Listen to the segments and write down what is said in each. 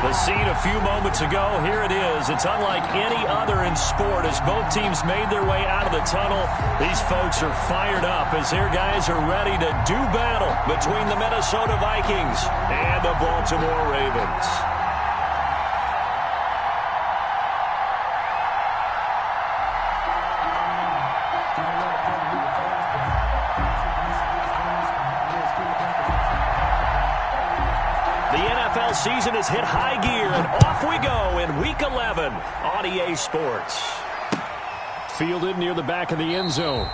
The scene a few moments ago, here it is. It's unlike any other in sport as both teams made their way out of the tunnel. These folks are fired up as their guys are ready to do battle between the Minnesota Vikings and the Baltimore Ravens. Season has hit high gear, and off we go in Week 11 on EA Sports. Fielded near the back of the end zone,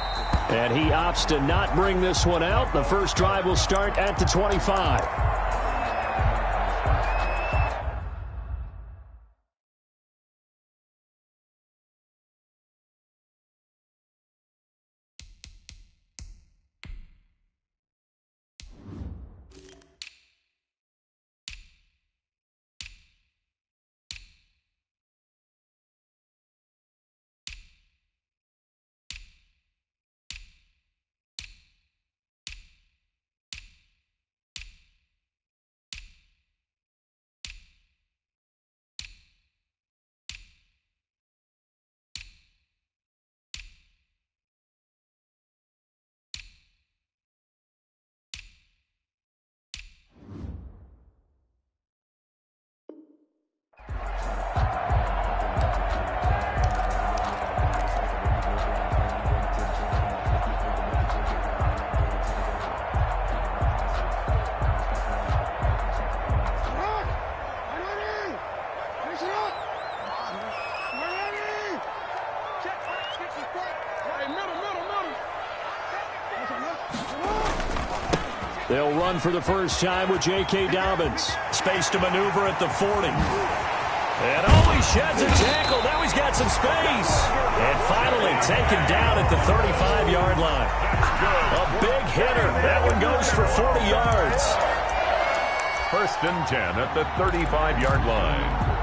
and he opts to not bring this one out. The first drive will start at the 25. They'll run for the first time with J.K. Dobbins. Space to maneuver at the 40. And he sheds a tackle. Now he's got some space. And finally taken down at the 35-yard line. A big hitter. That one goes for 40 yards. First and 10 at the 35-yard line.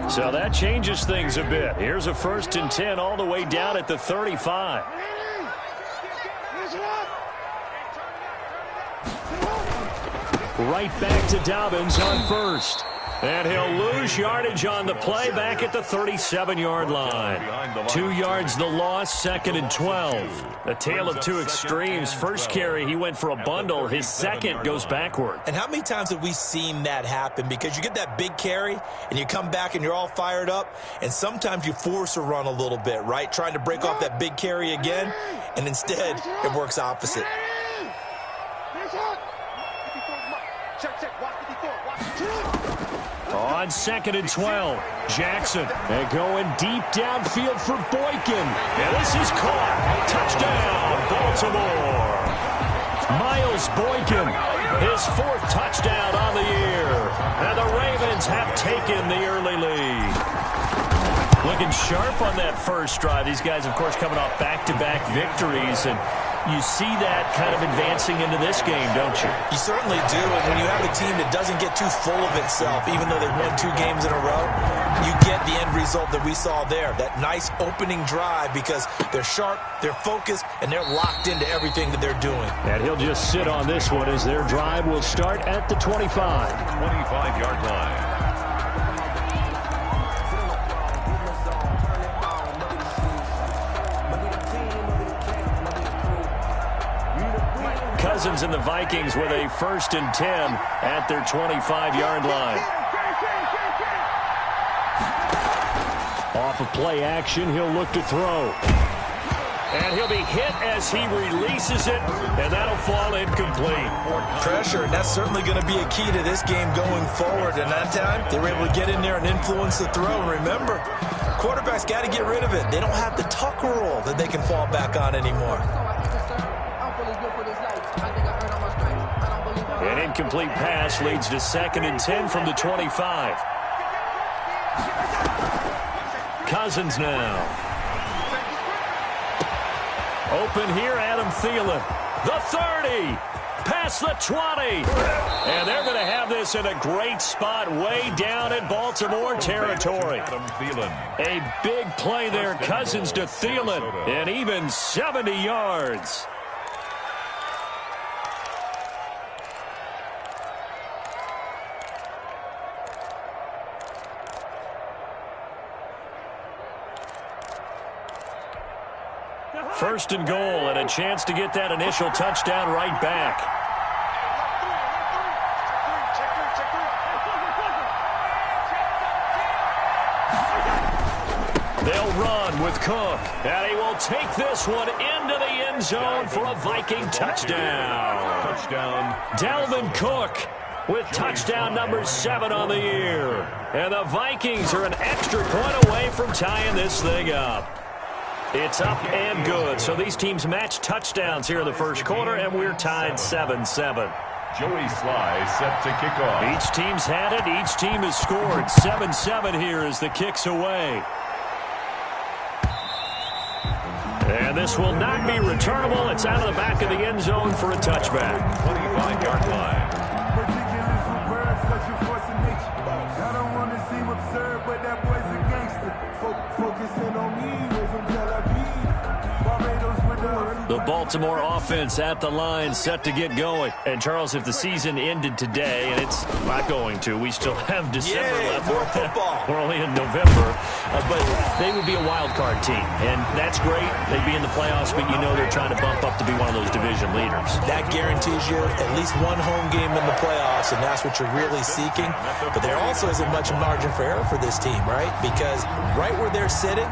So that changes things a bit. Here's a first and 10 all the way down at the 35. Right back to Dobbins on first. And he'll lose yardage on the play back at the 37-yard line. 2 yards the loss, second and 12. A tale of two extremes. First carry, he went for a bundle. His second goes backward. And how many times have we seen that happen? Because you get that big carry, and you come back and you're all fired up, and sometimes you force a run a little bit, right? Trying to break off that big carry again, and instead it works opposite. On second and 12, Jackson. And going deep downfield for Boykin. And this is caught. Touchdown, Baltimore. Miles Boykin, his fourth touchdown on the year. And the Ravens have taken the early lead. Looking sharp on that first drive. These guys, of course, coming off back-to-back victories, and you see that kind of advancing into this game, don't you? You certainly do, and when you have a team that doesn't get too full of itself, even though they've won 2 games in a row, you get the end result that we saw there, that nice opening drive, because they're sharp, they're focused, and they're locked into everything that they're doing. And he'll just sit on this one as their drive will start at the 25. 25-yard line. Cousins and the Vikings with a first and 10 at their 25-yard line. Off of play action, he'll look to throw. And he'll be hit as he releases it, and that'll fall incomplete. Pressure, and that's certainly going to be a key to this game going forward. And that time, they were able to get in there and influence the throw. And remember, quarterbacks got to get rid of it. They don't have the tuck roll that they can fall back on anymore. And in incomplete pass leads to 2nd and 10 from the 25. Cousins now. Open here, Adam Thielen. The 30. Past the 20. And they're going to have this in a great spot way down in Baltimore territory. A big play there, Cousins to Thielen, and even 70 yards. First and goal, and a chance to get that initial touchdown right back. They'll run with Cook, and he will take this one into the end zone for a Viking touchdown. Dalvin Cook with touchdown number 7 on the year. And the Vikings are an extra point away from tying this thing up. It's up and good. So these teams match touchdowns here in the first quarter, and we're tied 7-7. Joey Sly set to kick off. Each team's had it. Each team has scored. 7-7 here as the kick's away. And this will not be returnable. It's out of the back of the end zone for a touchback. 25-yard line. I don't want to seem absurd, but that boy's a gangster. Focusing on me, way from Tel Aviv. Barbados with the Baltimore offense at the line, set to get going. And, Charles, if the season ended today, and it's not going to, we still have December left. More football. We're only in November. But they would be a wild card team, and that's great. They'd be in the playoffs, but you know they're trying to bump up to be one of those division leaders. That guarantees you at least one home game in the playoffs, and that's what you're really seeking. But there also isn't much margin for error for this team, right? Because right where they're sitting,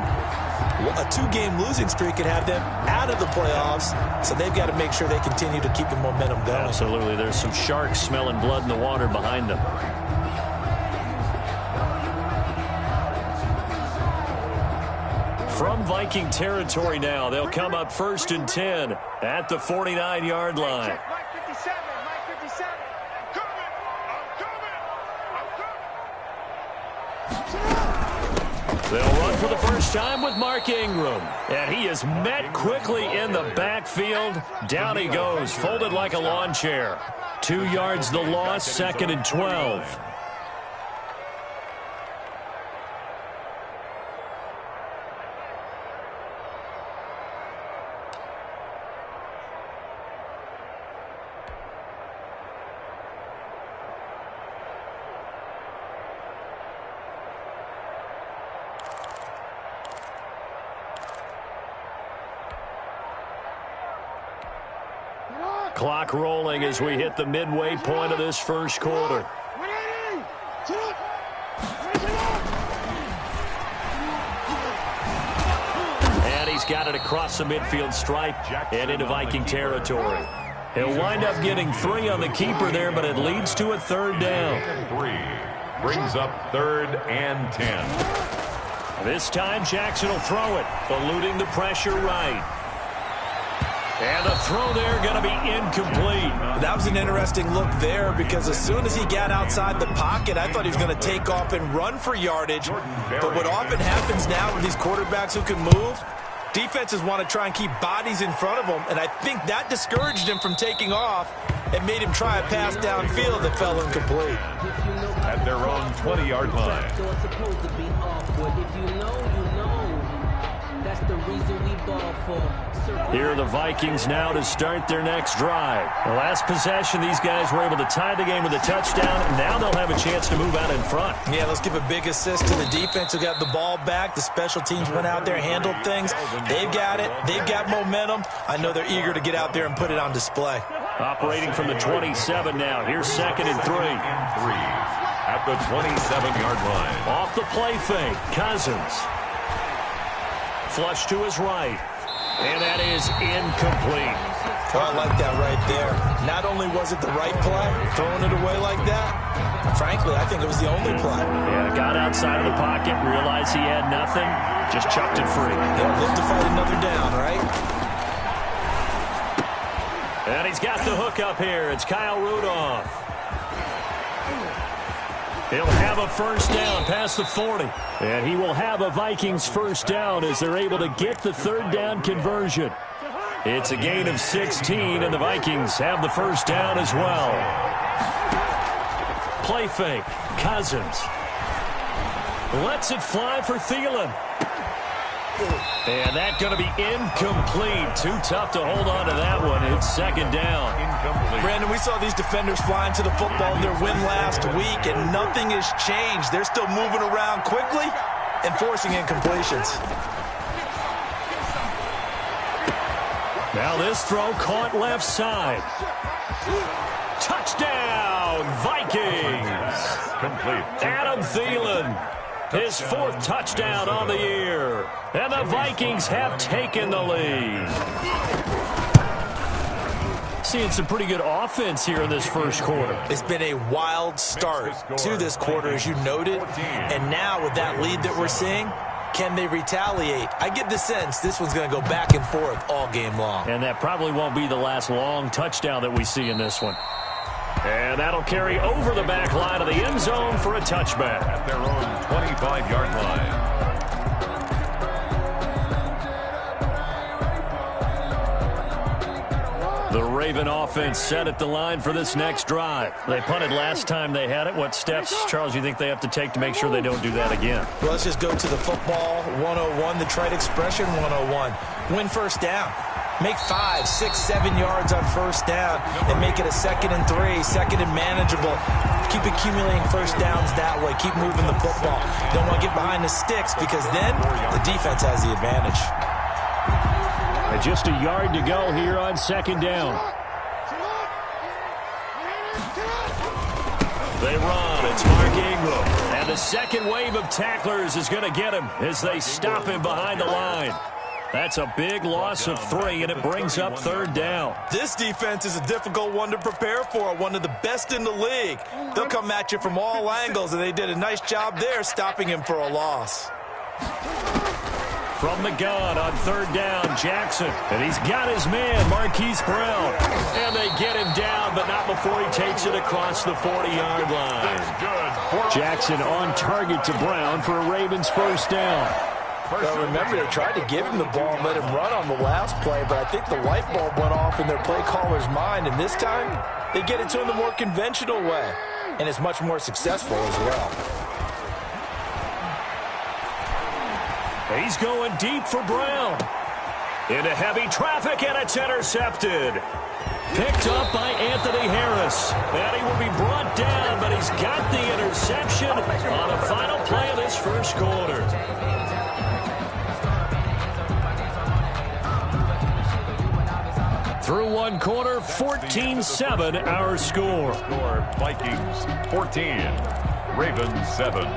a 2-game losing streak could have them out of the playoffs, so they've got to make sure they continue to keep the momentum going. Absolutely. There's some sharks smelling blood in the water behind them. From Viking territory now, they'll come up 1st and 10 at the 49-yard line. They'll run for the first time with Mark Ingram. And he is met quickly in the backfield. Down he goes, folded like a lawn chair. 2 yards the loss, 2nd and 12. Clock rolling as we hit the midway point of this first quarter. And he's got it across the midfield stripe and into Viking territory. He'll wind up getting 3 on the keeper there, but it leads to a 3rd down. 3 brings up 3rd and 10. This time Jackson will throw it, eluding the pressure right. And the throw there going to be incomplete. That was an interesting look there because as soon as he got outside the pocket, I thought he was going to take off and run for yardage. But what often happens now with these quarterbacks who can move, defenses want to try and keep bodies in front of them, and I think that discouraged him from taking off and made him try a pass downfield that fell incomplete. At their own 20-yard line. That's the reason we ball for. Here are the Vikings now to start their next drive. The last possession, these guys were able to tie the game with a touchdown, and now they'll have a chance to move out in front. Yeah, let's give a big assist to the defense who got the ball back. The special teams went out there, handled things. They've got it. They've got momentum. I know they're eager to get out there and put it on display. Operating from the 27 now. Here's 2nd and 3. At the 27-yard line. Off the play fake, Cousins. Flush to his right. And that is incomplete. Oh, I like that right there. Not only was it the right play, throwing it away like that, frankly, I think it was the only play. Yeah, got outside of the pocket, realized he had nothing, just chucked it free. They'll live to fight another down, right? And he's got the hook up here. It's Kyle Rudolph. He'll have a first down past the 40. And he will have a Vikings first down as they're able to get the third down conversion. It's a gain of 16, and the Vikings have the first down as well. Play fake. Cousins lets it fly for Thielen. And that's going to be incomplete. Too tough to hold on to that one. It's second down. Incomplete. Brandon, we saw these defenders flying to the football in their win last week, and nothing has changed. They're still moving around quickly and forcing incompletions. Now this throw caught left side. Touchdown, Vikings. Complete. Adam Thielen, his fourth touchdown on the year. And the Vikings have taken the lead. Seeing some pretty good offense here in this first quarter. It's been a wild start to this quarter, as you noted. And now with that lead that we're seeing, can they retaliate? I get the sense this one's going to go back and forth all game long. And that probably won't be the last long touchdown that we see in this one. And that'll carry over the back line of the end zone for a touchback. At their own 25-yard line. The Raven offense set at the line for this next drive. They punted last time they had it. What steps, Charles, you think they have to take to make sure they don't do that again? Well, let's just go to the football 101, the trite expression 101. Win first down. Make 5, 6, 7 yards on first down and make it a 2nd and 3, second and manageable. Keep accumulating first downs that way. Keep moving the football. Don't want to get behind the sticks because then the defense has the advantage. And just a yard to go here on second down. They run. It's Mark Ingram. And the second wave of tacklers is going to get him as they stop him behind the line. That's a big loss of 3, and it brings up third down. This defense is a difficult one to prepare for, one of the best in the league. They'll come at you from all angles, and they did a nice job there stopping him for a loss. From the gun on third down, Jackson. And he's got his man, Marquise Brown. And they get him down, but not before he takes it across the 40-yard line. Jackson on target to Brown for a Ravens first down. Well, remember, they tried to give him the ball and let him run on the last play, but I think the light bulb went off in their play caller's mind, and this time they get it to him the more conventional way, and it's much more successful as well. He's going deep for Brown. Into heavy traffic, and it's intercepted. Picked up by Anthony Harris. And he will be brought down, but he's got the interception on the final play of this first quarter. Through one quarter, 14-7 our score. Vikings 14, Ravens 7.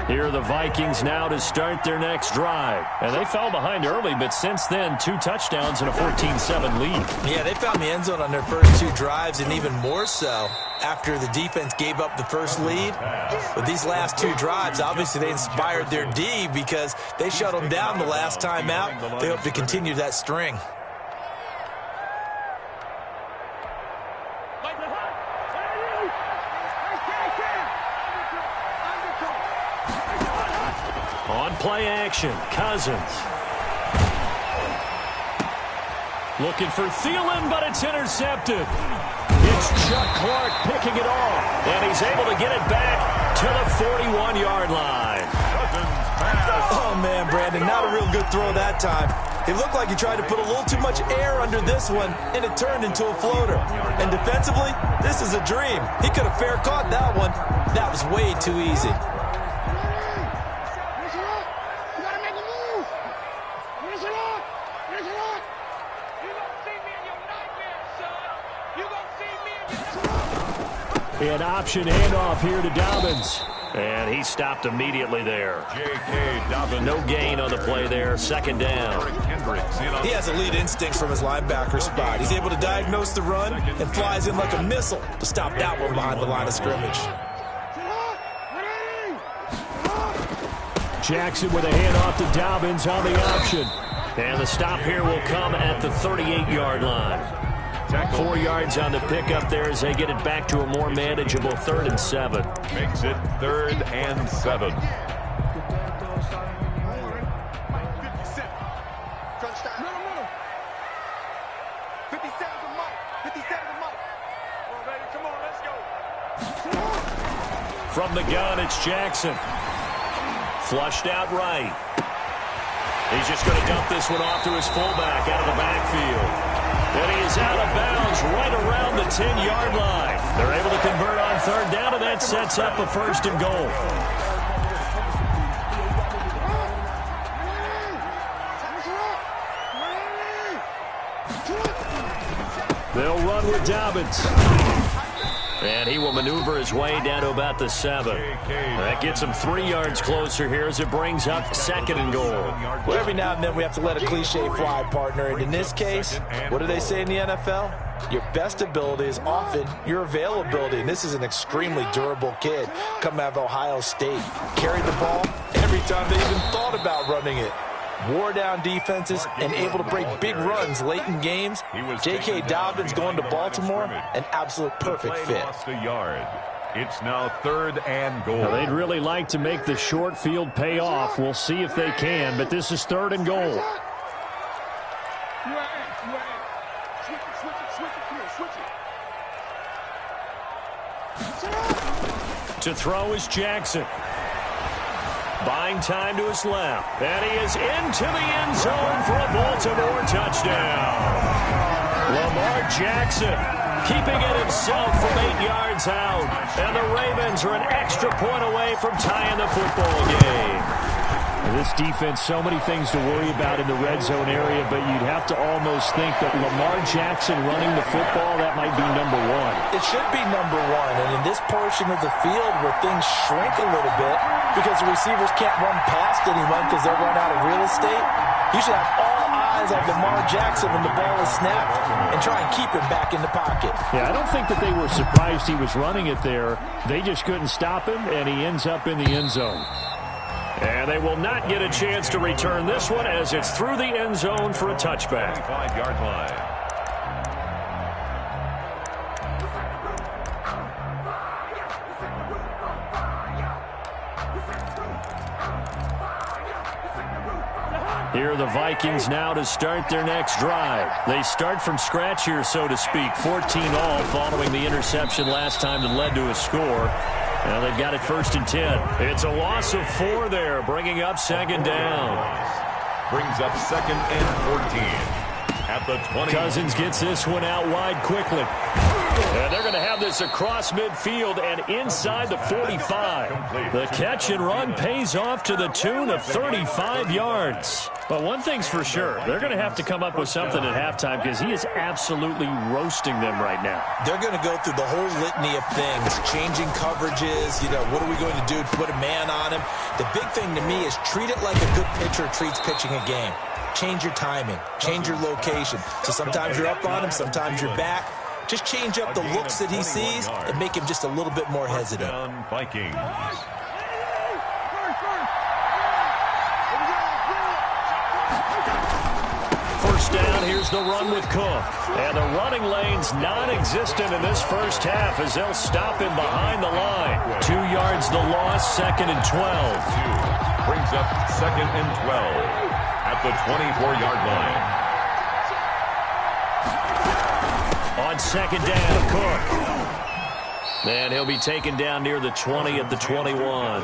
Here are the Vikings now to start their next drive. And they fell behind early, but since then, 2 touchdowns and a 14-7 lead. Yeah, they found the end zone on their first 2 drives, and even more so after the defense gave up the first lead. But these last 2 drives, obviously they inspired their D because they shut them down the last time out. They hope to continue that string. On play action, Cousins. Looking for Thielen, but it's intercepted. It's Chuck Clark picking it off, and he's able to get it back to the 41-yard line. Oh, man, Brandon, not a real good throw that time. It looked like he tried to put a little too much air under this one, and it turned into a floater. And defensively, this is a dream. He could have fair caught that one. That was way too easy. An option handoff here to Dobbins. And he stopped immediately there. J.K. Dobbins. No gain on the play there. Second down. He has elite instincts from his linebacker spot. He's able to diagnose the run and flies in like a missile to stop that one behind the line of scrimmage. Jackson with a handoff to Dobbins on the option. And the stop here will come at the 38-yard line. tackle. 4 yards on the pickup there as they get it back to a more manageable 3rd and 7. Makes it 3rd and 7. From the gun, it's Jackson. Flushed out right. He's just going to dump this one off to his fullback out of the backfield. And he is out of bounds right around the 10-yard line. They're able to convert on 3rd down, and that sets up a 1st and goal. They'll run with Dobbins. And he will maneuver his way down to about the 7. That gets him 3 yards closer here as it brings up 2nd and goal. Well, every now and then we have to let a cliche fly, partner. And in this case, what do they say in the NFL? Your best ability is often your availability. And this is an extremely durable kid coming out of Ohio State. Carried the ball every time they even thought about running it. Wore down defenses and able to break big runs late in games. J.K. Dobbins going to Baltimore, an absolute perfect fit. It's now 3rd and goal. Now, they'd really like to make the short field pay off. We'll see if they can, but this is 3rd and goal. To throw is Jackson. Buying time to his left. And he is into the end zone for a Baltimore touchdown. Lamar Jackson keeping it himself from 8 yards out. And the Ravens are an extra point away from tying the football game. This defense, so many things to worry about in the red zone area, but you'd have to almost think that Lamar Jackson running the football, that might be number 1. It should be number 1, and in this portion of the field where things shrink a little bit because the receivers can't run past anyone because they'll run out of real estate, you should have all eyes on Lamar Jackson when the ball is snapped and try and keep him back in the pocket. Yeah, I don't think that they were surprised he was running it there. They just couldn't stop him, and he ends up in the end zone. And they will not get a chance to return this one as it's through the end zone for a touchback. 5-yard line. Here are the Vikings now to start their next drive. They start from scratch here, so to speak. 14 all following the interception last time that led to a score. Now they've got it 1st and 10. It's a loss of 4 there, bringing up 2nd down. Brings up 2nd and 14. At the 20. Cousins gets this one out wide quickly. And they're going to have this across midfield and inside the 45. The catch and run pays off to the tune of 35 yards. But one thing's for sure, they're going to have to come up with something at halftime because he is absolutely roasting them right now. They're going to go through the whole litany of things, changing coverages, what are we going to do to put a man on him? The big thing to me is treat it like a good pitcher treats pitching a game. Change your timing, change your location. So sometimes you're up on him, sometimes you're back. Just change up the looks that he sees and make him just a little bit more hesitant. Vikings. First down, here's the run with Cook. And the running lane's non-existent in this first half as they'll stop him behind the line. 2 yards the loss, 2nd and 12. Brings up 2nd and 12 at the 24-yard line. On 2nd down, Cook. And he'll be taken down near the 20 at the 21.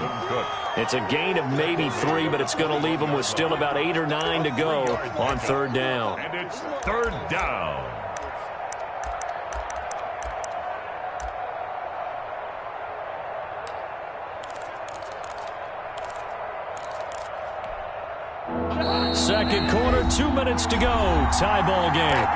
It's a gain of maybe 3, but it's going to leave him with still about 8 or 9 to go on 3rd down. And it's 3rd down. Second quarter, 2 minutes to go. Tie ball game.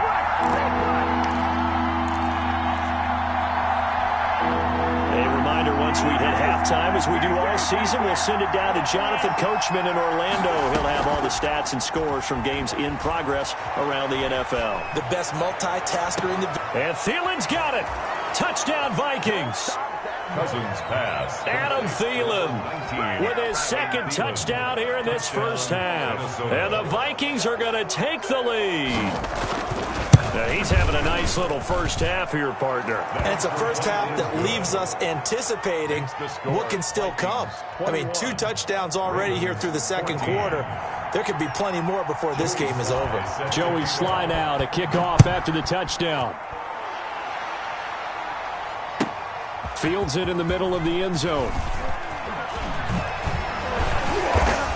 Once we hit halftime, as we do all season, we'll send it down to Jonathan Coachman in Orlando. He'll have all the stats and scores from games in progress around the NFL. The best multitasker in the... And Thielen's got it. Touchdown, Vikings. Cousins pass. Adam Thielen with his 2nd touchdown here in this first half. And the Vikings are going to take the lead. He's having a nice little first half here, partner. And it's a first half that leaves us anticipating what can still come. I mean, 2 touchdowns already here through the second quarter. There could be plenty more before this game is over. Joey Sly now to kick off after the touchdown. Fields it in the middle of the end zone.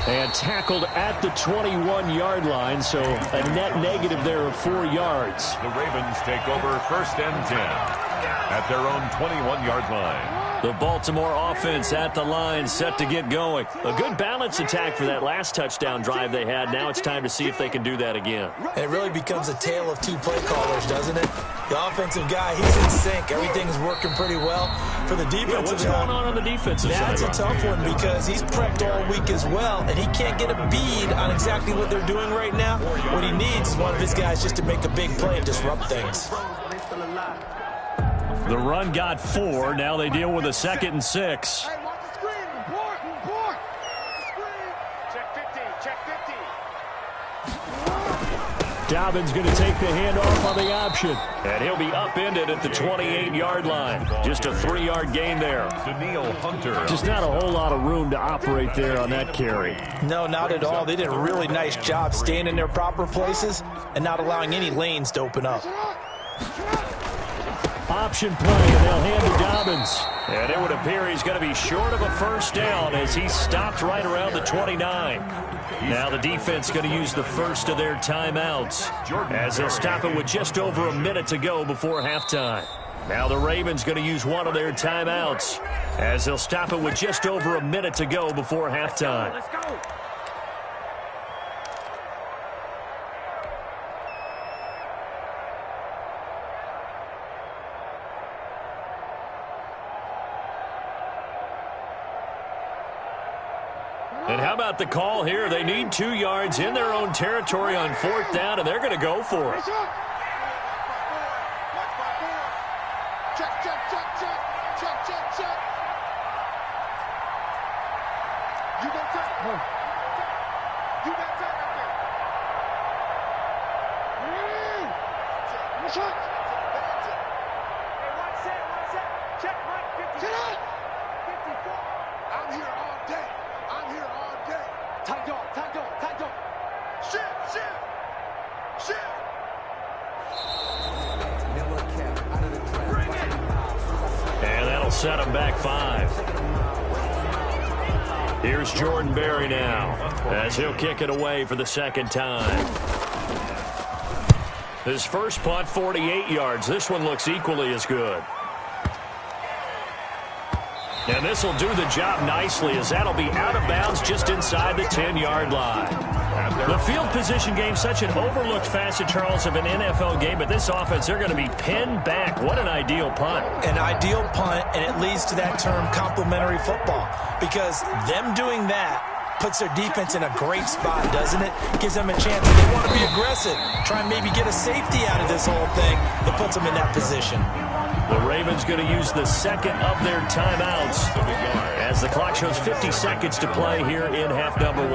And tackled at the 21-yard line, so a net negative there of 4 yards. The Ravens take over 1st and 10 at their own 21-yard line. The Baltimore offense at the line, set to get going. A good balanced attack for that last touchdown drive they had. Now it's time to see if they can do that again. It really becomes a tale of 2 play callers, doesn't it? The offensive guy, he's in sync. Everything's working pretty well. For the defensive what's going on the defensive side? That's a tough one because he's prepped all week as well, and he can't get a bead on exactly what they're doing right now. What he needs is one of his guys just to make a big play and disrupt things. The run got 4. Now they deal with a 2nd and 6. Hey, watch the screen. Report. Check 50. Check 50. Dobbins going to take the handoff on the option. And he'll be upended at the 28-yard line. Just a 3-yard gain there. Daniil Hunter. Just not a whole lot of room to operate there on that carry. No, not at all. They did a really nice job staying in their proper places and not allowing any lanes to open up. Option play, and they'll hand to Dobbins. And it would appear he's going to be short of a first down as he stopped right around the 29. Now the defense going to use the first of their timeouts as they'll stop it with just over a minute to go before halftime. Now the Ravens going to use one of their timeouts as they'll stop it with just over a minute to go before halftime. Let's go. And how about the call here? They need 2 yards in their own territory on 4th down, and they're going to go for it. And that'll set them back 5. Here's Jordan Berry now as he'll kick it away for the 2nd time. His first punt, 48 yards. This one looks equally as good. And this will do the job nicely as that'll be out of bounds just inside the 10-yard line. The field position game, such an overlooked facet, Charles, of an NFL game, but this offense, they're going to be pinned back. What an ideal punt. An ideal punt, and it leads to that term complementary football, because them doing that puts their defense in a great spot, doesn't it? Gives them a chance. If they want to be aggressive, try and maybe get a safety out of this whole thing, it puts them in that position. The Ravens going to use the 2nd of their timeouts as the clock shows 50 seconds to play here in half number 1.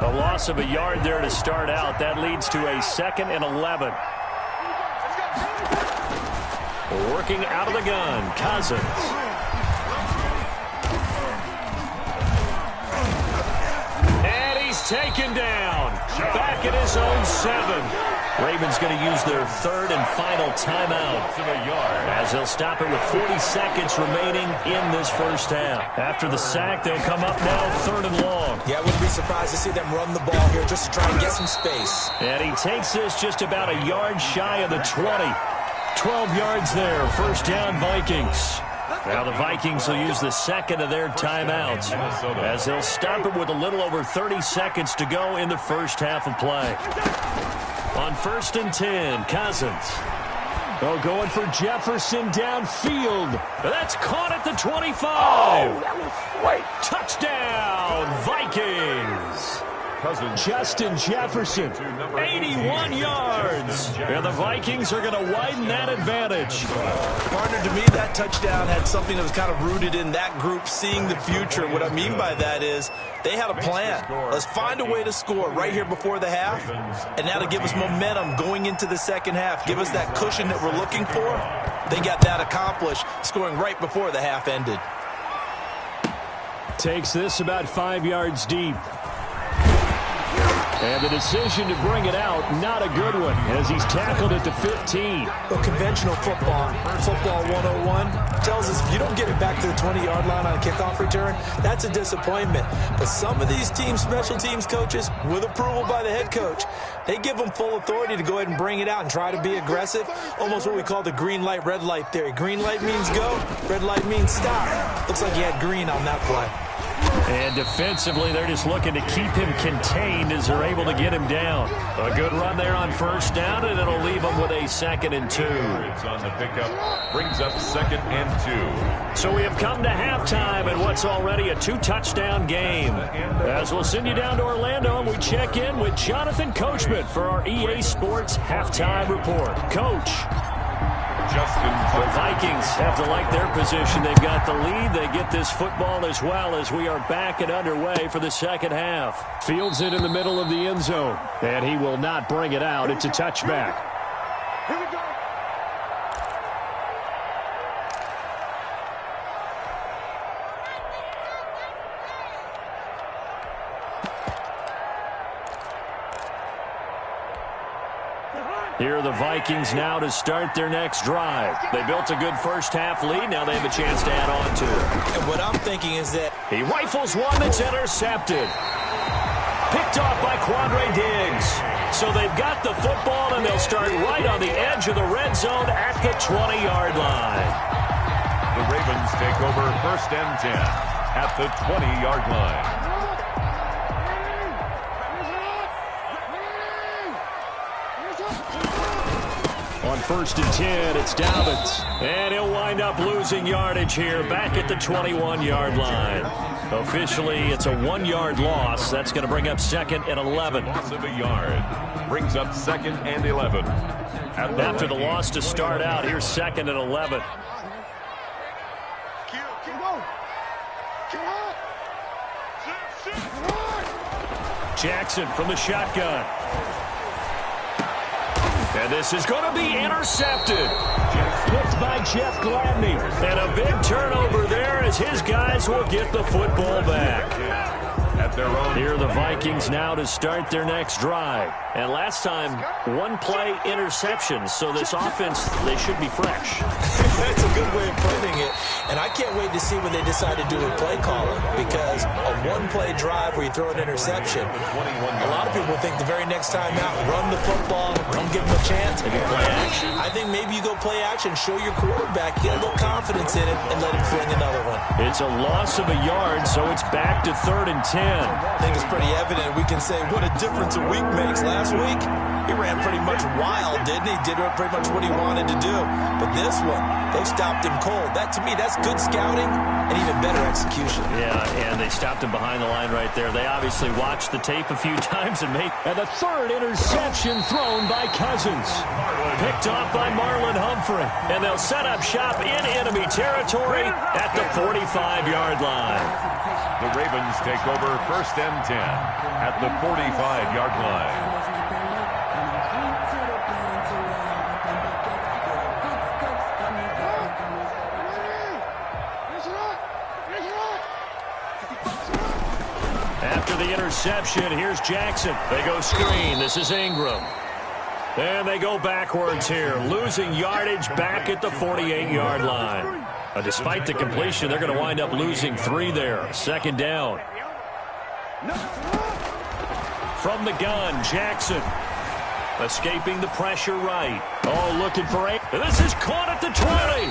A loss of a yard there to start out. That leads to a 2nd and 11. Working out of the gun, Cousins. And he's taken down. Back at his own 7. Ravens going to use their 3rd and final timeout as they'll stop it with 40 seconds remaining in this first half. After the sack, they'll come up now 3rd and long. Yeah, I wouldn't be surprised to see them run the ball here just to try and get some space. And he takes this just about a yard shy of the 20. 12 yards there, first down Vikings. Now the Vikings will use the 2nd of their timeouts as they'll stop it with a little over 30 seconds to go in the first half of play. On 1st and 10, Cousins. Oh, going for Jefferson downfield. That's caught at the 25. Oh, that was great. Touchdown, Vikings. Justin Jefferson, 81 yards. And the Vikings are going to widen that advantage. Partner, to me, that touchdown had something that was kind of rooted in that group seeing the future. What I mean by that is they had a plan. Let's find a way to score right here before the half, and that'll give us momentum going into the second half. Give us that cushion that we're looking for. They got that accomplished, scoring right before the half ended. Takes this about 5 yards deep. And the decision to bring it out, not a good one, as he's tackled at the 15. Well, conventional football 101, tells us if you don't get it back to the 20-yard line on a kickoff return, that's a disappointment. But some of these teams, special teams coaches, with approval by the head coach, they give them full authority to go ahead and bring it out and try to be aggressive, almost what we call the green light, red light theory. Green light means go, red light means stop. Looks like he had green on that play. And defensively, they're just looking to keep him contained as they're able to get him down. A good run there on first down, and it'll leave them with a 2nd and 2. It's on the pickup, brings up 2nd and 2. So we have come to halftime in what's already a 2-touchdown game. As we'll send you down to Orlando, and we check in with Jonathan Coachman for our EA Sports Halftime Report. Coach. The Vikings have to like their position. They've got the lead. They get this football as well as we are back and underway for the second half. Fields it in the middle of the end zone, and he will not bring it out. It's a touchback. Here we go. Here are the Vikings now to start their next drive. They built a good first-half lead. Now they have a chance to add on to it. And what I'm thinking is that he rifles one that's intercepted. Picked off by Quandre Diggs. So they've got the football, and they'll start right on the edge of the red zone at the 20-yard line. The Ravens take over 1st and 10 at the 20-yard line. On 1st and 10, it's Dobbins. And he'll wind up losing yardage here back at the 21-yard line. Officially, it's a 1-yard loss. That's going to bring up 2nd and 11. Loss of a yard brings up 2nd and 11. After the loss to start out, here's 2nd and 11. Jackson from the shotgun. And this is going to be intercepted. Picked by Jeff Gladney. And a big turnover there as his guys will get the football back. At their own. Here are the Vikings now to start their next drive. And last time, 1-play interceptions. So this offense, they should be fresh. That's a good way of putting it. And I can't wait to see what they decide to do with play calling, because a 1-play drive where you throw an interception, a lot of people think the very next time out, run the football, don't give them a chance. Maybe play action. I think maybe you go play action, show your quarterback, get a little confidence in it, and let him fling another one. It's a loss of a yard, so it's back to 3rd and 10. I think it's pretty evident. We can say what a difference a week makes. Last week, he ran pretty much wild, didn't he? Did pretty much what he wanted to do. But this one, they stopped him cold. That, to me, that's good scouting and even better execution. Yeah, and they stopped him behind the line right there. They obviously watched the tape a few times and made... And the 3rd interception thrown by Cousins. Picked off by Marlon Humphrey. And they'll set up shop in enemy territory at the 45-yard line. The Ravens take over 1st and 10 at the 45-yard line. After the interception, here's Jackson. They go screen. This is Ingram. And they go backwards here, losing yardage back at the 48-yard line. Despite the completion, they're going to wind up losing 3 there. 2nd down. From the gun, Jackson. Escaping the pressure right. Oh, looking for a... This is caught at the 20.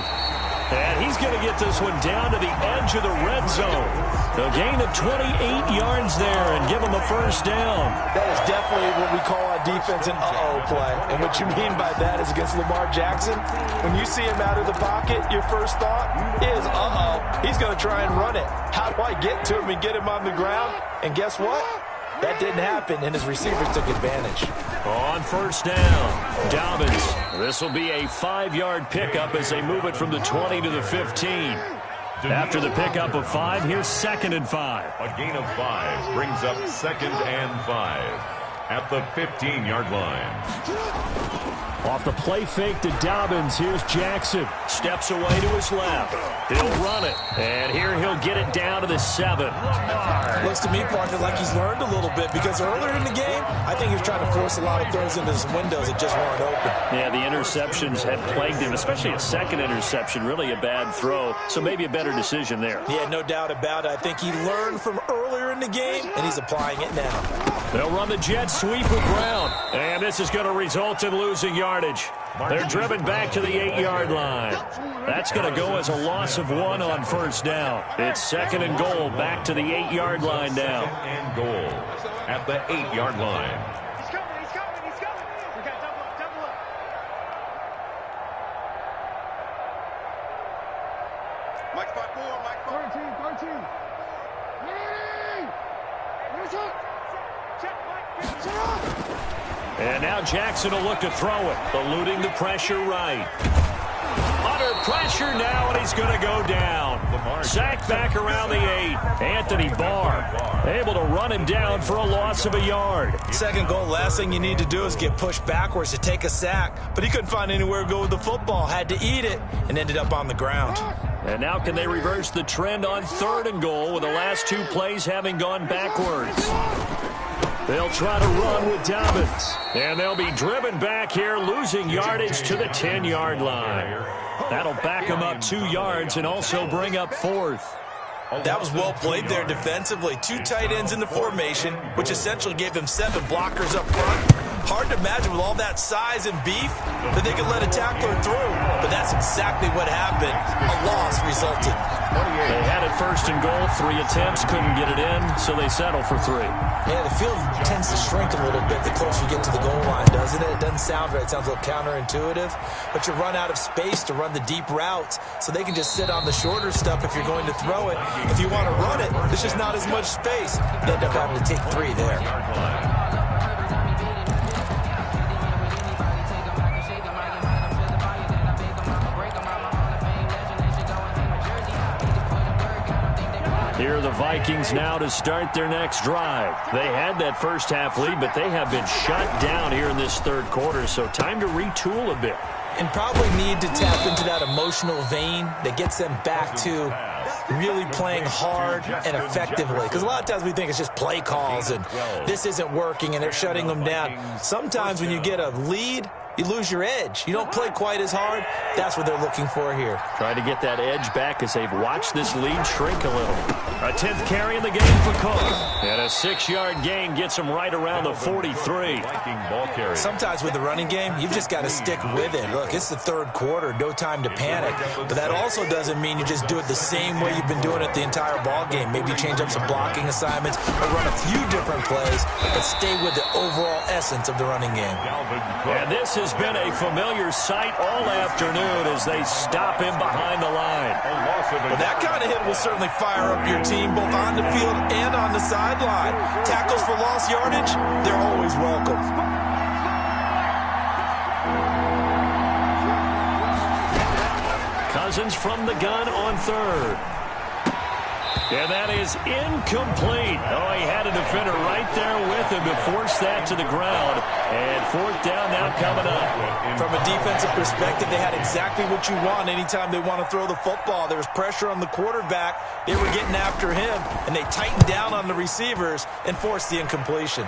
And he's going to get this one down to the edge of the red zone. A gain of 28 yards there and give him a 1st down. That is definitely what we call on defense an uh-oh play. And what you mean by that is against Lamar Jackson, when you see him out of the pocket, your first thought is, uh-oh, he's going to try and run it. How do I get to him and get him on the ground? And guess what? That didn't happen, and his receivers took advantage. On first down, Dobbins. This will be a 5-yard pickup as they move it from the 20 to the 15. After the pickup of 5, here's 2nd and 5. A gain of 5 brings up 2nd and 5 at the 15-yard line. Off the play fake to Dobbins, here's Jackson. Steps away to his left. He'll run it. And here he'll get it down to the 7. Looks to me, partner, like he's learned a little bit because earlier in the game, I think he was trying to force a lot of throws into some windows that just weren't open. Yeah, the interceptions had plagued him, especially a second interception, really a bad throw. So maybe a better decision there. Yeah, no doubt about it. I think he learned from earlier in the game, and he's applying it now. They'll run the jet sweep with Brown. And this is going to result in losing yardage. They're driven back to the 8-yard line. That's going to go as a loss of 1 on first down. It's 2nd and goal, back to the 8-yard line now. 2nd and goal at the 8-yard line. He's coming. We got double up. Mike 5-4, Mike 13. Hey! Where's it? Check, Mike. Shut up! And now Jackson will look to throw it, eluding the pressure right. Under pressure now, and he's going to go down. Sacked back around the 8. Anthony Barr able to run him down for a loss of a yard. 2nd goal, last thing you need to do is get pushed backwards to take a sack. But he couldn't find anywhere to go with the football, had to eat it, and ended up on the ground. And now can they reverse the trend on 3rd and goal with the last 2 plays having gone backwards? They'll try to run with Dobbins. And they'll be driven back here, losing yardage to the 10-yard line. That'll back them up 2 yards and also bring up 4th. That was well played there defensively. 2 tight ends in the formation, which essentially gave them 7 blockers up front. Hard to imagine with all that size and beef that they could let a tackler through. But that's exactly what happened. A loss resulted. They had it 1st and goal. 3 attempts, couldn't get it in, so they settle for 3. Yeah, the field tends to shrink a little bit the closer you get to the goal line, doesn't it? It doesn't sound right. It sounds a little counterintuitive. But you run out of space to run the deep routes, so they can just sit on the shorter stuff if you're going to throw it. If you want to run it, there's just not as much space. You end up having to take 3 there. Here are the Vikings now to start their next drive. They had that first half lead, but they have been shut down here in this 3rd quarter, so time to retool a bit. And probably need to tap into that emotional vein that gets them back to really playing hard and effectively. Because a lot of times we think it's just play calls and this isn't working and they're shutting them down. Sometimes when you get a lead, you lose your edge. You don't play quite as hard. That's what they're looking for here. Try to get that edge back as they've watched this lead shrink a little. A 10th carry in the game for Cook. And a 6-yard gain gets him right around the 43. Sometimes with the running game, you've just got to stick with it. Look, it's the 3rd quarter, no time to panic. But that also doesn't mean you just do it the same way you've been doing it the entire ball game. Maybe change up some blocking assignments or run a few different plays, but stay with the overall essence of the running game. And this has been a familiar sight all afternoon as they stop him behind the line. Well, that kind of hit will certainly fire up your team both on the field and on the sideline. Tackles for lost yardage, they're always welcome. Cousins from the gun on 3rd. And that is incomplete. Oh, he had a defender right there with him to force that to the ground. And 4th down now coming up. From a defensive perspective, they had exactly what you want anytime they want to throw the football. There was pressure on the quarterback. They were getting after him, and they tightened down on the receivers and forced the incompletion.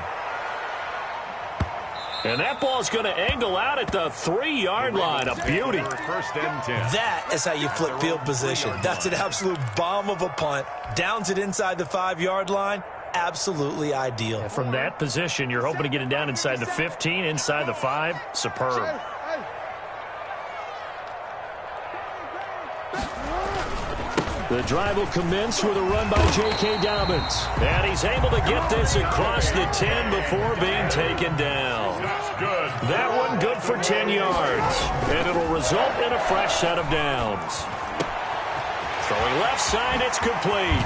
And that ball's going to angle out at the 3-yard line. A beauty. 1st and 10. That is how you flip field position. That's an absolute bomb of a punt. Downs it inside the 5-yard line. Absolutely ideal. From that position, you're hoping to get it down inside the 15, inside the 5. Superb. The drive will commence with a run by J.K. Dobbins. And he's able to get this across the 10 before being taken down. That one good for 10 yards. And it'll result in a fresh set of downs. Throwing left side, it's complete.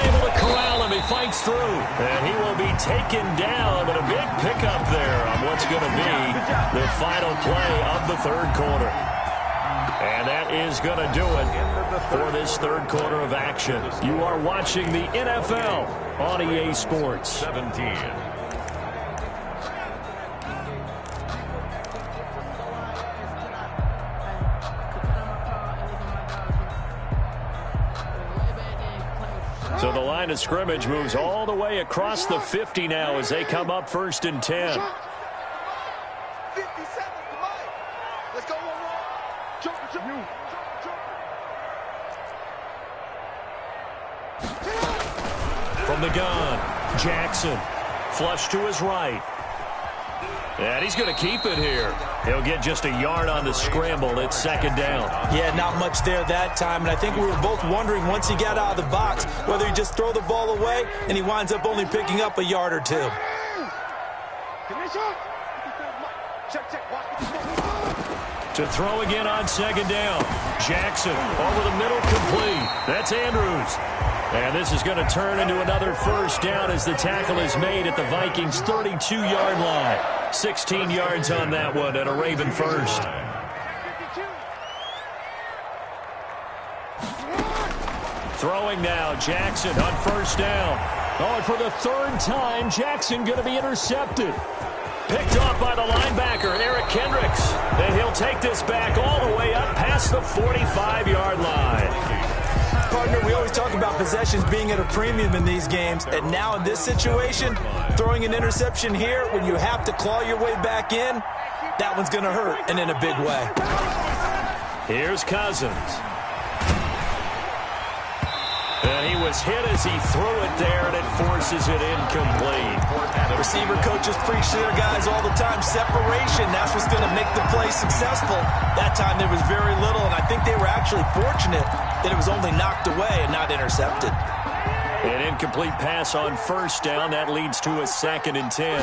Unable to corral him. He fights through. And he will be taken down, but a big pickup there on what's going to be the final play of the third quarter. And that is going to do it for this third quarter of action. You are watching the NFL on EA Sports. 17. So the line of scrimmage moves all the way across the 50 now as they come up 1st and 10. 50 seconds to Mike. Let's go, jump. From the gun, Jackson. Flush to his right. And he's going to keep it here. He'll get just a yard on the scramble. It's 2nd down. Yeah, not much there that time. And I think we were both wondering once he got out of the box whether he just throw the ball away and he winds up only picking up a yard or two. To throw again on 2nd down. Jackson over the middle, complete. That's Andrews. And this is going to turn into another 1st down as the tackle is made at the Vikings' 32-yard line. 16 yards on that one and a Raven first. Throwing now, Jackson on 1st down. Oh, and for the 3rd time, Jackson going to be intercepted. Picked off by the linebacker, Eric Kendricks. And he'll take this back all the way up past the 45-yard line. Partner, we always talk about possessions being at a premium in these games, and now in this situation, throwing an interception here when you have to claw your way back in, that one's going to hurt, and in a big way. Here's Cousins. And he was hit as he threw it there, and it forces it incomplete. Receiver coaches preach to their guys all the time, separation, that's what's going to make the play successful. That time there was very little, and I think they were actually fortunate that it was only knocked away and not intercepted. An incomplete pass on 1st down. That leads to a 2nd and 10.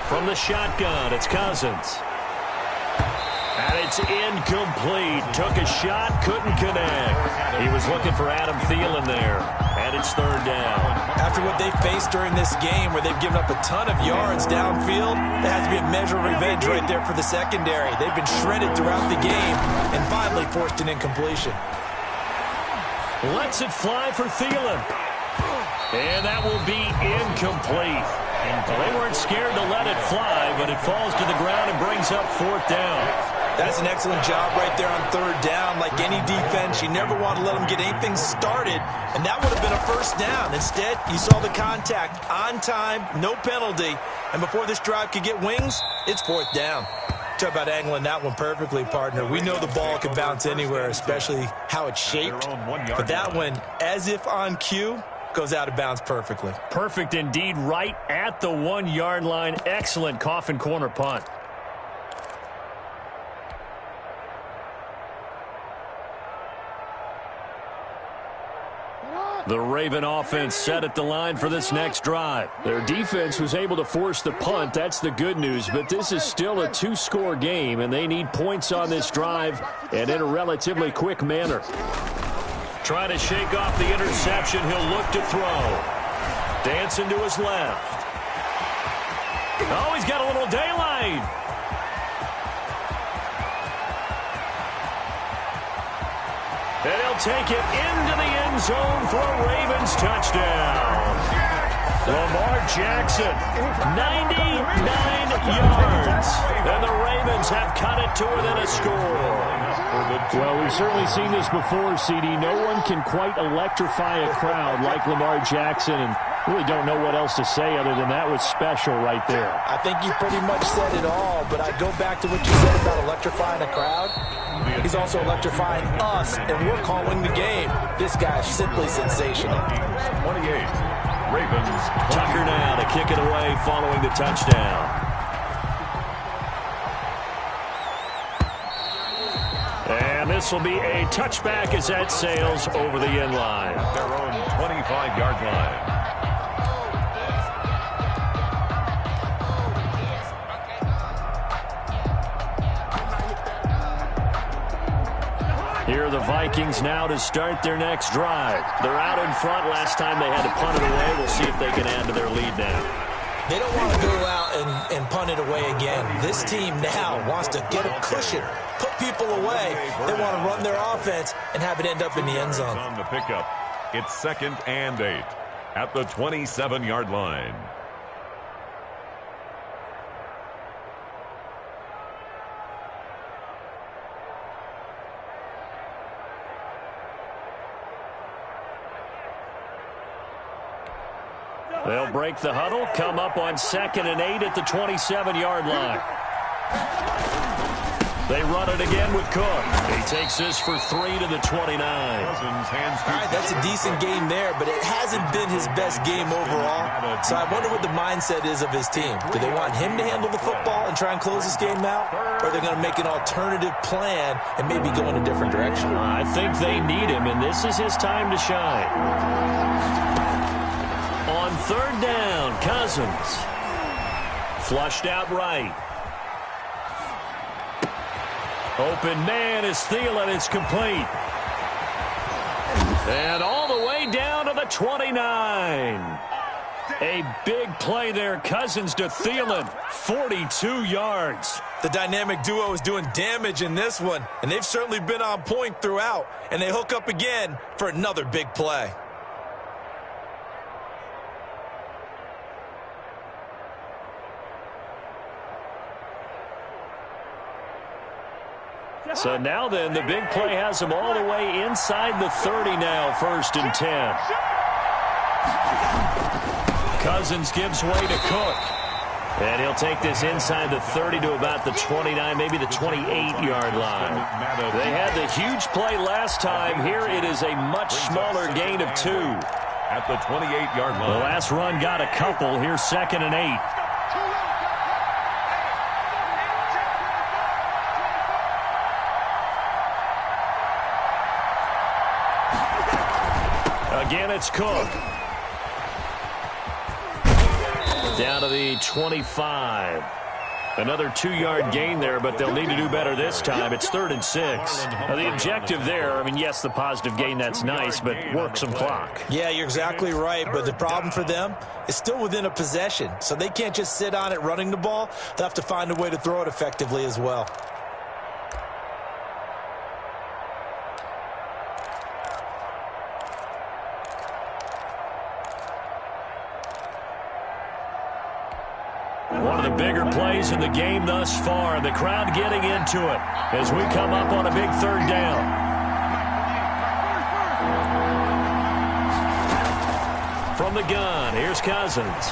From the shotgun, it's Cousins. And it's incomplete. Took a shot, couldn't connect. He was looking for Adam Thielen there. And it's 3rd down. After what they faced during this game where they've given up a ton of yards downfield, there has to be a measure of revenge right there for the secondary. They've been shredded throughout the game and finally forced an incompletion. Lets it fly for Thielen. And that will be incomplete. Well, they weren't scared to let it fly, but it falls to the ground and brings up 4th down. That's an excellent job right there on 3rd down. Like any defense, you never want to let them get anything started, and that would have been a 1st down. Instead, you saw the contact on time, no penalty, and before this drive could get wings, it's 4th down. Talk about angling that one perfectly, partner. We know the ball can bounce anywhere, especially how it's shaped, but that one, as if on cue, goes out of bounds perfectly. Perfect indeed, right at the 1-yard line. Excellent coffin corner punt. The Raven offense set at the line for this next drive. Their defense was able to force the punt. That's the good news, but this is still a 2-score game, and they need points on this drive and in a relatively quick manner. Trying to shake off the interception. He'll look to throw. Dancing to his left. Oh, he's got a little daylight. And he'll take it into the end zone for a Ravens touchdown. Lamar Jackson, 99 yards. And the Ravens have cut it to within a score. Well, we've certainly seen this before, CD. No one can quite electrify a crowd like Lamar Jackson, and really don't know what else to say other than that was special right there. I think you pretty much said it all, but I go back to what you said about electrifying a crowd. He's also electrifying us, and we're calling the game. This guy's simply sensational. 28, Ravens. Tucker now to kick it away following the touchdown. And this will be a touchback as that sails over the end line. At their own 25-yard line. Here are the Vikings now to start their next drive. They're out in front. Last time they had to punt it away. We'll see if they can add to their lead now. They don't want to go out and punt it away again. This team now wants to get a cushion, put people away. They want to run their offense and have it end up in the end zone. On the pickup, it's 2nd and 8 at the 27-yard line. They'll break the huddle, come up on 2nd and 8 at the 27-yard line. They run it again with Cook. He takes this for 3 to the 29. All right, that's a decent game there, but it hasn't been his best game overall. So I wonder what the mindset is of his team. Do they want him to handle the football and try and close this game out? Or are they going to make an alternative plan and maybe go in a different direction? I think they need him, and this is his time to shine. On 3rd down, Cousins. Flushed out right. Open man is Thielen. It's complete. And all the way down to the 29. A big play there. Cousins to Thielen. 42 yards. The dynamic duo is doing damage in this one, and they've certainly been on point throughout. And they hook up again for another big play. So now then, the big play has them all the way inside the 30 now, 1st and 10. Cousins gives way to Cook. And he'll take this inside the 30 to about the 29, maybe the 28-yard line. They had the huge play last time. Here it is a much smaller gain of 2. At the 28-yard line. The last run got a couple. Here's 2nd and 8. Again, it's Cook. Down to the 25. Another 2-yard gain there, but they'll need to do better this time. It's 3rd and 6. Now, the objective there, I mean, yes, the positive gain, that's nice, but work some clock. Yeah, you're exactly right, but the problem for them is still within a possession, so they can't just sit on it running the ball. They'll have to find a way to throw it effectively as well. One of the bigger plays in the game thus far. The crowd getting into it as we come up on a big 3rd down. From the gun, here's Cousins.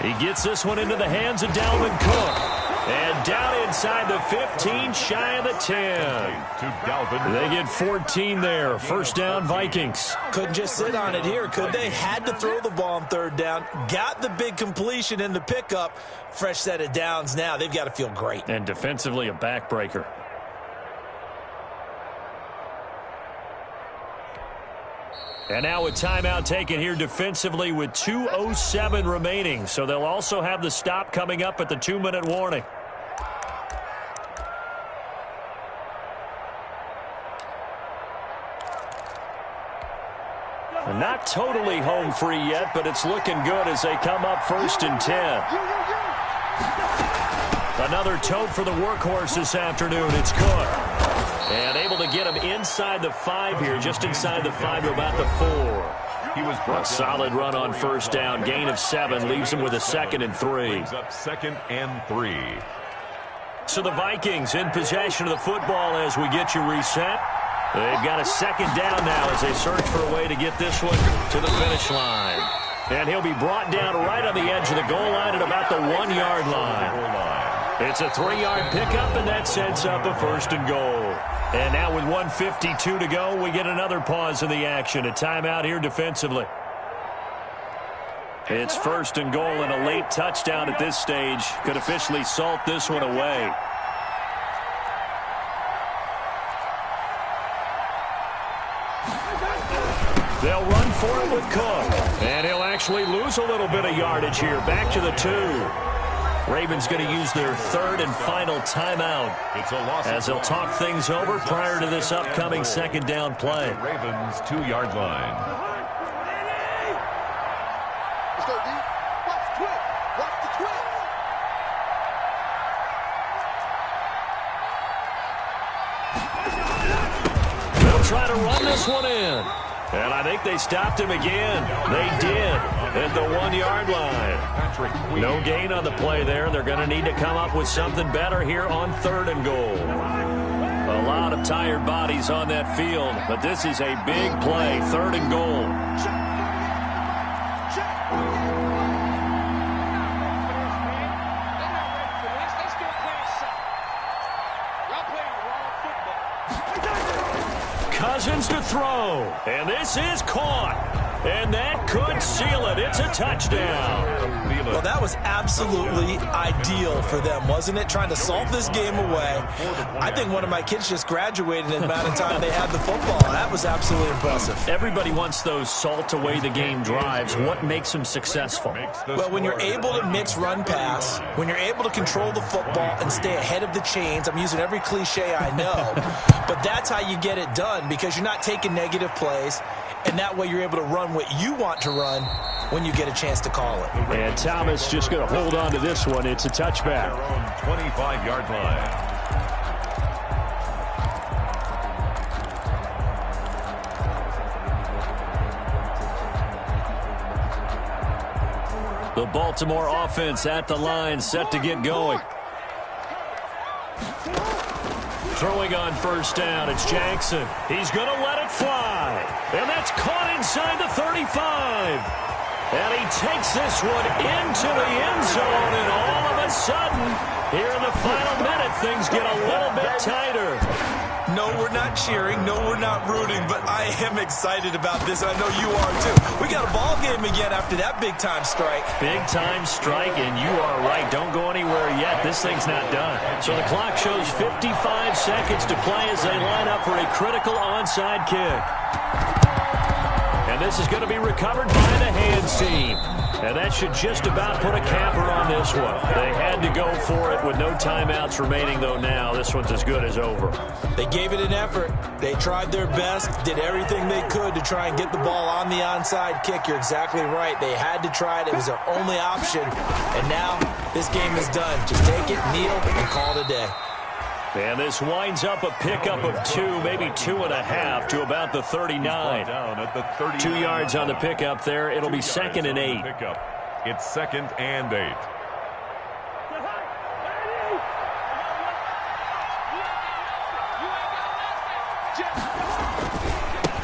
He gets this one into the hands of Dalvin Cook. And down inside the 15, shy of the 10. They get 14 there. 1st down, Vikings. Couldn't just sit on it here, could they? Had to throw the ball on 3rd down. Got the big completion in the pickup. Fresh set of downs now. They've got to feel great. And defensively, a backbreaker. And now a timeout taken here defensively with 2:07 remaining. So they'll also have the stop coming up at the 2-minute warning. Not totally home free yet, but it's looking good as they come up 1st and 10. Another tote for the workhorse this afternoon. It's Cook. And able to get him inside the 5 here, just inside the 5 to about the 4. He was a solid run on 1st down. Gain of 7 leaves him with a 2nd and 3. Brings up 2nd and 3. So the Vikings in possession of the football as we get you reset. They've got a 2nd down now as they search for a way to get this one to the finish line. And he'll be brought down right on the edge of the goal line at about the 1-yard line. It's a 3-yard pickup, and that sets up a 1st and goal. And now with 1:52 to go, we get another pause in the action. A timeout here defensively. It's 1st and goal, and a late touchdown at this stage could officially salt this one away. They'll run for it with Cook. And he'll actually lose a little bit of yardage here. Back to the 2. Ravens going to use their third and final timeout It's a loss as they'll talk things over prior to this upcoming second down play. The Ravens 2-yard line. Let's go, D. Watch the twist. Watch the twist. They'll try to run this one in. And I think they stopped him again. They did at the 1-yard line. No gain on the play there. They're going to need to come up with something better here on 3rd and goal. A lot of tired bodies on that field, but this is a big play, 3rd and goal. Cousins to throw, and this is caught, and that could seal it. It's a touchdown. Well, that was absolutely ideal for them, wasn't it? Trying to salt this game away. I think one of my kids just graduated in the amount of time they had the football. That was absolutely impressive. Everybody wants those salt away the game drives. What makes them successful? Well, when you're able to mix run pass, when you're able to control the football and stay ahead of the chains, I'm using every cliche I know, but that's how you get it done, because you're not taking negative plays, and that way you're able to run what you want to run when you get a chance to call it. And Thomas just going to hold on to this one. It's a touchback. 25-yard line. The Baltimore offense at the line, set to get going. Throwing on 1st down, it's Jackson. He's going to let it fly. And that's caught inside the 35. And he takes this one into the end zone, and all of a sudden, here in the final minute, things get a little bit tighter. No, we're not cheering. No, we're not rooting, but I am excited about this, and I know you are too. We got a ball game again after that big-time strike. Big-time strike, and you are right. Don't go anywhere yet. This thing's not done. So the clock shows 55 seconds to play as they line up for a critical onside kick. And this is going to be recovered by the hands team. And that should just about put a capper on this one. They had to go for it with no timeouts remaining, though now this one's as good as over. They gave it an effort. They tried their best, did everything they could to try and get the ball on the onside kick. You're exactly right. They had to try it. It was their only option. And now this game is done. Just take it, kneel, and call it a day. And this winds up a pickup of 2, maybe 2.5 to about the 39. Down at the 39. 2 yards on the pickup there. It'll be 2nd and 8. It's 2nd and 8.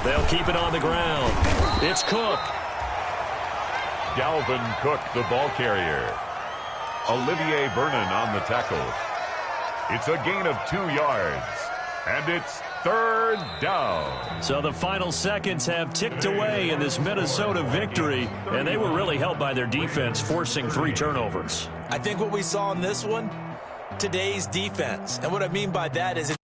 They'll keep it on the ground. It's Cook. Dalvin Cook, the ball carrier. Olivier Vernon on the tackle. It's a gain of 2 yards, and it's 3rd down. So the final seconds have ticked away in this Minnesota victory, and they were really helped by their defense, forcing 3 turnovers. I think what we saw in this one, today's defense. And what I mean by that is